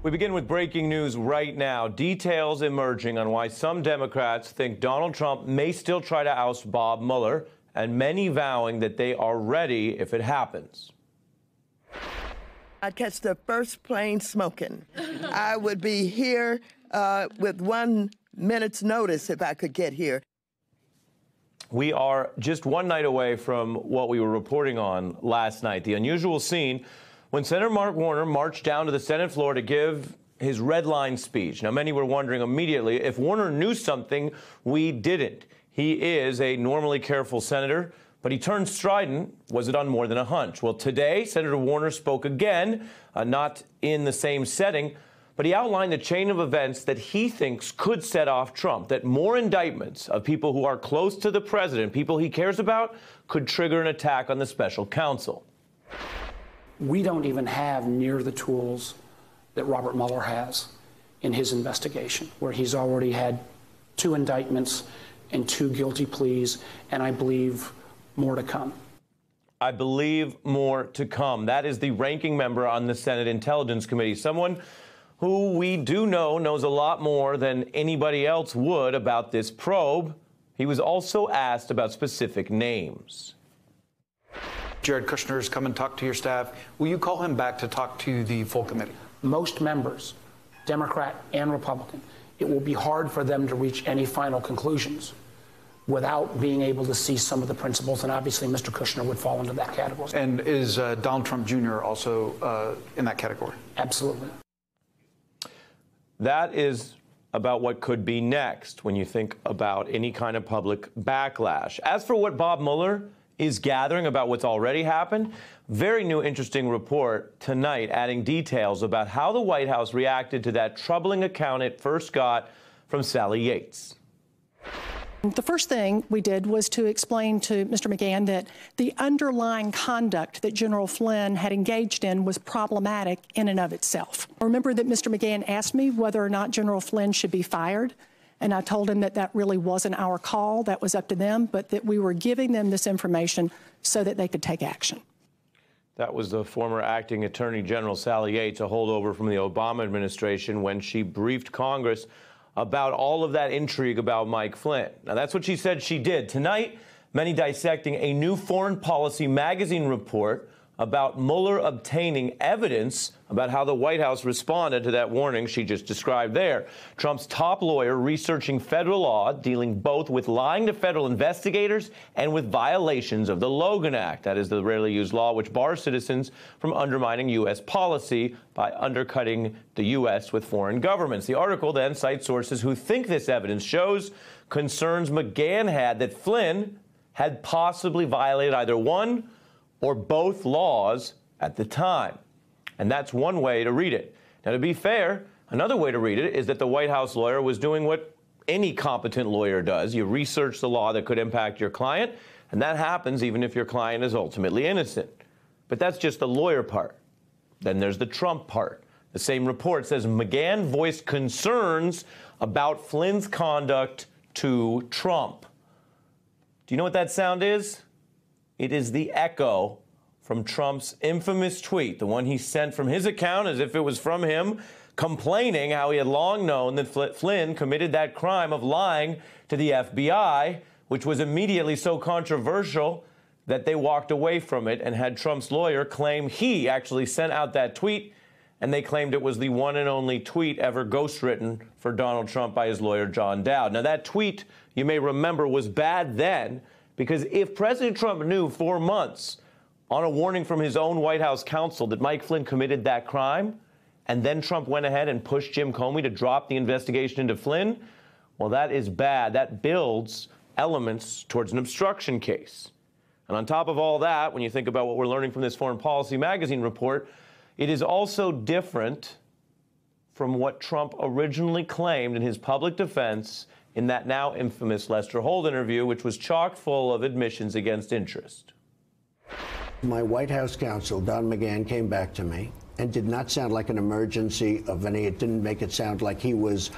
We begin with breaking news right now. Details emerging on why some Democrats think Donald Trump may still try to oust Bob Mueller, and many vowing that they are ready if it happens. I'd catch the first plane smoking. I would be here with 1 minute's notice if I could get here. We are just one night away from what we were reporting on last night, the unusual scene when Senator Mark Warner marched down to the Senate floor to give his red line speech. Now, many were wondering immediately if Warner knew something we didn't. He is a normally careful senator, but he turned strident. Was it on more than a hunch? Well, today, Senator Warner spoke again, not in the same setting, but he outlined the chain of events that he thinks could set off Trump, that more indictments of people who are close to the president, people he cares about, could trigger an attack on the special counsel. We don't even have near the tools that Robert Mueller has in his investigation, where he's already had 2 indictments and 2 guilty pleas, and I believe more to come. I believe more to come. That is the ranking member on the Senate Intelligence Committee, someone who we do know knows a lot more than anybody else would about this probe. He was also asked about specific names. Jared Kushner has come and talked to your staff. Will you call him back to talk to the full committee? Most members, Democrat and Republican, it will be hard for them to reach any final conclusions without being able to see some of the principles, and obviously Mr. Kushner would fall into that category. And is Donald Trump Jr. also in that category? Absolutely. That is about what could be next when you think about any kind of public backlash. As for what Bob Mueller is gathering about what's already happened, very new interesting report tonight adding details about how the White House reacted to that troubling account it first got from Sally Yates. The first thing we did was to explain to Mr. McGahn that the underlying conduct that General Flynn had engaged in was problematic in and of itself. Remember that Mr. McGahn asked me whether or not General Flynn should be fired, and I told him that that really wasn't our call, that was up to them, but that we were giving them this information so that they could take action. That was the former acting Attorney General Sally Yates, a holdover from the Obama administration, when she briefed Congress about all of that intrigue about Mike Flynn. Now, that's what she said she did. Tonight, many dissecting a new Foreign Policy magazine report about Mueller obtaining evidence about how the White House responded to that warning she just described there. Trump's top lawyer researching federal law, dealing both with lying to federal investigators and with violations of the Logan Act. That is the rarely used law which bars citizens from undermining U.S. policy by undercutting the U.S. with foreign governments. The article then cites sources who think this evidence shows concerns McGahn had that Flynn had possibly violated either one or both laws at the time. And that's one way to read it. Now, to be fair, another way to read it is that the White House lawyer was doing what any competent lawyer does. You research the law that could impact your client, and that happens even if your client is ultimately innocent. But that's just the lawyer part. Then there's the Trump part. The same report says McGahn voiced concerns about Flynn's conduct to Trump. Do you know what that sound is? It is the echo from Trump's infamous tweet, the one he sent from his account as if it was from him, complaining how he had long known that Flynn committed that crime of lying to the FBI, which was immediately so controversial that they walked away from it and had Trump's lawyer claim he actually sent out that tweet, and they claimed it was the one and only tweet ever ghostwritten for Donald Trump by his lawyer, John Dowd. Now, that tweet, you may remember, was bad then, because if President Trump knew 4 months on a warning from his own White House counsel that Mike Flynn committed that crime, and then Trump went ahead and pushed Jim Comey to drop the investigation into Flynn, well, that is bad. That builds elements towards an obstruction case. And on top of all that, when you think about what we're learning from this Foreign Policy magazine report, it is also different from what Trump originally claimed in his public defense in that now infamous Lester Holt interview, which was chock full of admissions against interest. My White House counsel, Don McGahn, came back to me and did not sound like an emergency of any. It didn't make it sound like he was,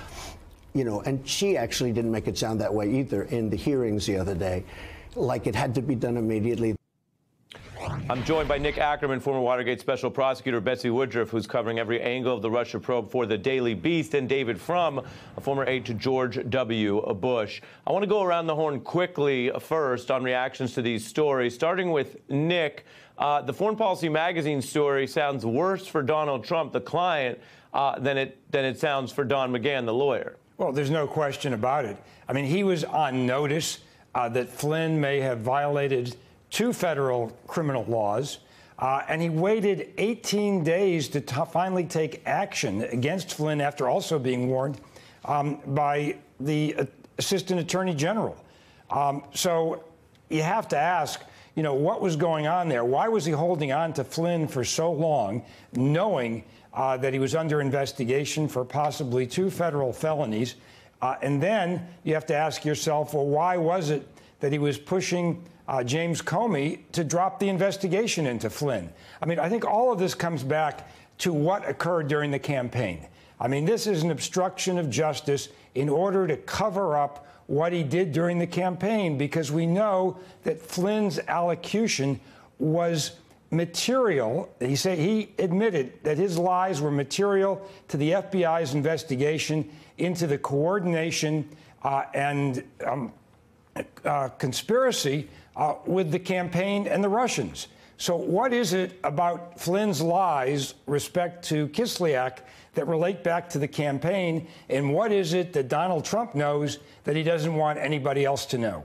and she actually didn't make it sound that way either in the hearings the other day, like it had to be done immediately. I'm joined by Nick Ackerman, former Watergate Special Prosecutor, Betsy Woodruff, who's covering every angle of the Russia probe for the Daily Beast, and David Frum, a former aide to George W. Bush. I want to go around the horn quickly first on reactions to these stories, starting with Nick. The Foreign Policy Magazine story sounds worse for Donald Trump, the client, than it sounds for Don McGahn, the lawyer. Well, there's no question about it. I mean, he was on notice that Flynn may have violated 2 federal criminal laws, and he waited 18 days to finally take action against Flynn after also being warned by the Assistant Attorney General. So you have to ask, you know, what was going on there? Why was he holding on to Flynn for so long, knowing that he was under investigation for possibly 2 federal felonies? And then you have to ask yourself, well, why was it that he was pushing James Comey to drop the investigation into Flynn? I mean, I think all of this comes back to what occurred during the campaign. I mean, this is an obstruction of justice in order to cover up what he did during the campaign, because we know that Flynn's allocution was material. He admitted that his lies were material to the FBI's investigation into the coordination and conspiracy with the campaign and the Russians. So what is it about Flynn's lies respect to Kislyak that relate back to the campaign, and what is it that Donald Trump knows that he doesn't want anybody else to know?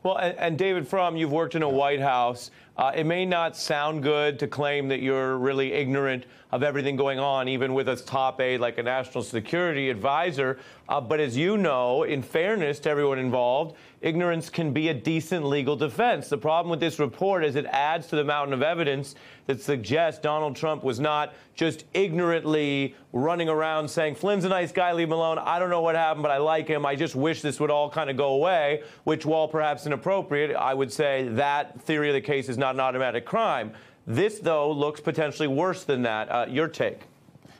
Well, and David Frum, you've worked in a White House. It may not sound good to claim that you're really ignorant of everything going on, even with a top aide like a national security advisor. But as you know, in fairness to everyone involved, ignorance can be a decent legal defense. The problem with this report is it adds to the mountain of evidence that suggests Donald Trump was not just ignorantly running around saying, Flynn's a nice guy, leave him alone. I don't know what happened, but I like him. I just wish this would all kind of go away, which, while perhaps inappropriate, I would say that theory of the case is not an automatic crime. This, though, looks potentially worse than that. Your take?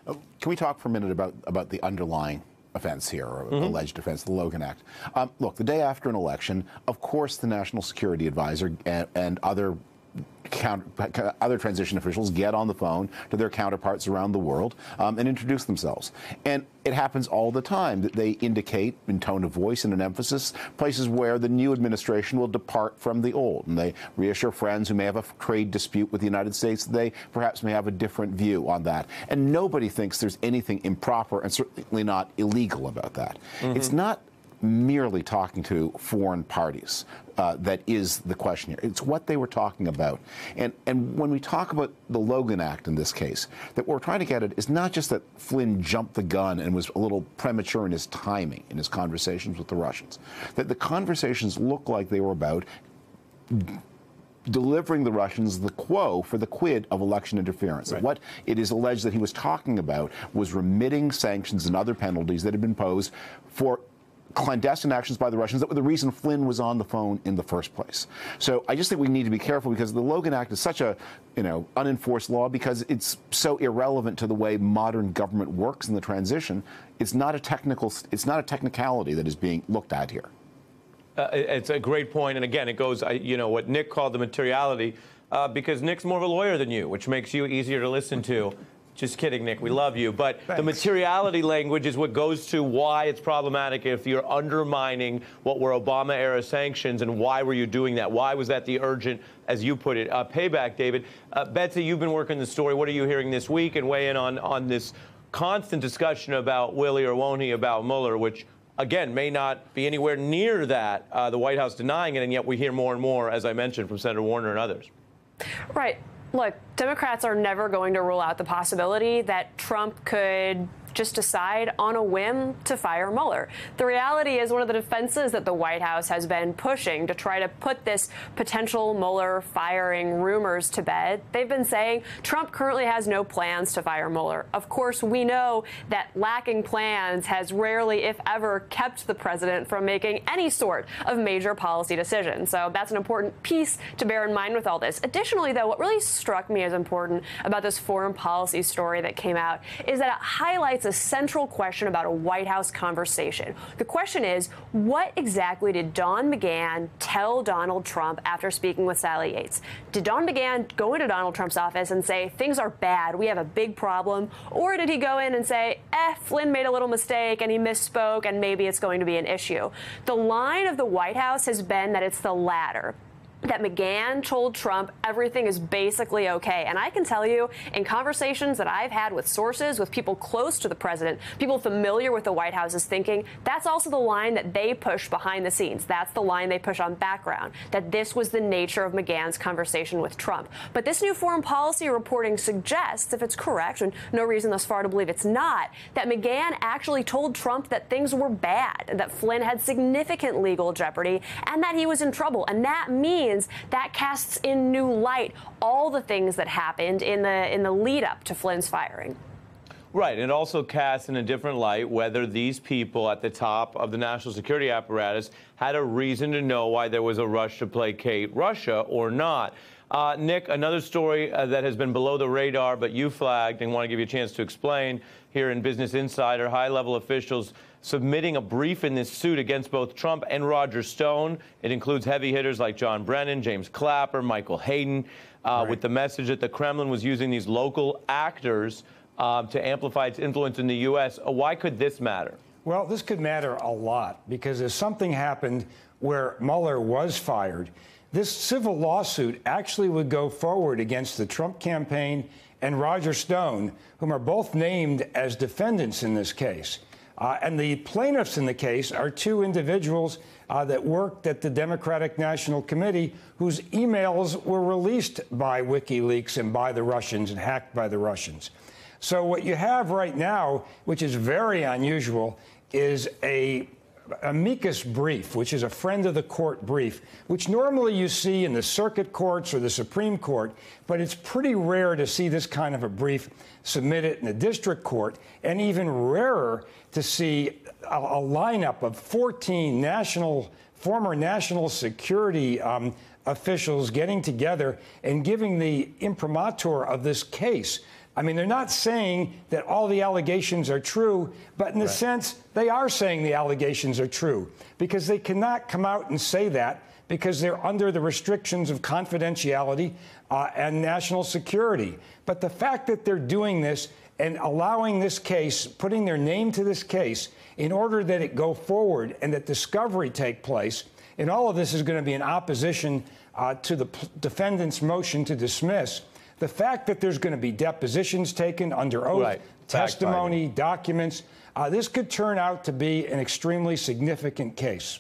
Can we talk for a minute about the underlying offense here, or alleged offense, the Logan Act? Look, the day after an election, of course, the National Security Advisor and other transition officials get on the phone to their counterparts around the world and introduce themselves. And it happens all the time that they indicate in tone of voice and an emphasis places where the new administration will depart from the old. And they reassure friends who may have a trade dispute with the United States that they perhaps may have a different view on that. And nobody thinks there's anything improper and certainly not illegal about that. It's not merely talking to foreign parties that is the question here. It's what they were talking about. And when we talk about the Logan Act in this case, that what we're trying to get at is not just that Flynn jumped the gun and was a little premature in his timing in his conversations with the Russians, that the conversations look like they were about delivering the Russians the quo for the quid of election interference. Right. What it is alleged that he was talking about was remitting sanctions and other penalties that had been imposed for clandestine actions by the Russians that were the reason Flynn was on the phone in the first place. So I just think we need to be careful, because the Logan Act is such a, unenforced law because it's so irrelevant to the way modern government works in the transition. It's not a technicality that is being looked at here. It's a great point. And again, it goes, what Nick called the materiality, because Nick's more of a lawyer than you, which makes you easier to listen to. Just kidding, Nick. We love you. But Thanks. The materiality language is what goes to why it's problematic if you're undermining what were Obama-era sanctions, and why were you doing that? Why was that the urgent, as you put it, payback, David? Betsy, you've been working the story. What are you hearing this week? And weigh in on this constant discussion about will he or won't he about Mueller, which, again, may not be anywhere near that, the White House denying it, and yet we hear more and more, as I mentioned, from Senator Warner and others. Right. Look, Democrats are never going to rule out the possibility that Trump could just decide on a whim to fire Mueller. The reality is, one of the defenses that the White House has been pushing to try to put this potential Mueller firing rumors to bed, they've been saying Trump currently has no plans to fire Mueller. Of course, we know that lacking plans has rarely, if ever, kept the president from making any sort of major policy decision. So that's an important piece to bear in mind with all this. Additionally, though, what really struck me is important about this foreign policy story that came out is that it highlights a central question about a White House conversation. The question is, what exactly did Don McGahn tell Donald Trump after speaking with Sally Yates? Did Don McGahn go into Donald Trump's office and say, things are bad, we have a big problem? Or did he go in and say, Flynn made a little mistake and he misspoke and maybe it's going to be an issue? The line of the White House has been that it's the latter, that McGahn told Trump everything is basically okay. And I can tell you, in conversations that I've had with sources, with people close to the president, people familiar with the White House's thinking, that's also the line that they push behind the scenes. That's the line they push on background, that this was the nature of McGahn's conversation with Trump. But this new foreign policy reporting suggests, if it's correct, and no reason thus far to believe it's not, that McGahn actually told Trump that things were bad, that Flynn had significant legal jeopardy, and that he was in trouble. And that means that casts in new light all the things that happened in the lead up to Flynn's firing. Right. It also casts in a different light whether these people at the top of the national security apparatus had a reason to know why there was a rush to placate Russia or not. Nick, another story that has been below the radar, but you flagged and want to give you a chance to explain here in Business Insider, high-level officials submitting a brief in this suit against both Trump and Roger Stone. It includes heavy hitters like John Brennan, James Clapper, Michael Hayden, with the message that the Kremlin was using these local actors to amplify its influence in the U.S. Why could this matter? Well, this could matter a lot because if something happened where Mueller was fired, this civil lawsuit actually would go forward against the Trump campaign and Roger Stone, whom are both named as defendants in this case. And the plaintiffs in the case are two individuals that worked at the Democratic National Committee whose emails were released by WikiLeaks and by the Russians and hacked by the Russians. So what you have right now, which is very unusual, is a amicus brief, which is a friend of the court brief, which normally you see in the circuit courts or the Supreme Court, but it's pretty rare to see this kind of a brief submitted in the district court, and even rarer to see a lineup of 14 former national security officials getting together and giving the imprimatur of this case. I mean, they're not saying that all the allegations are true, but in a sense, they are saying the allegations are true because they cannot come out and say that because they're under the restrictions of confidentiality and national security. But the fact that they're doing this and allowing this case, putting their name to this case in order that it go forward and that discovery take place, and all of this is going to be in opposition to the defendant's motion to dismiss. The fact that there's going to be depositions taken under oath, testimony, documents, this could turn out to be an extremely significant case.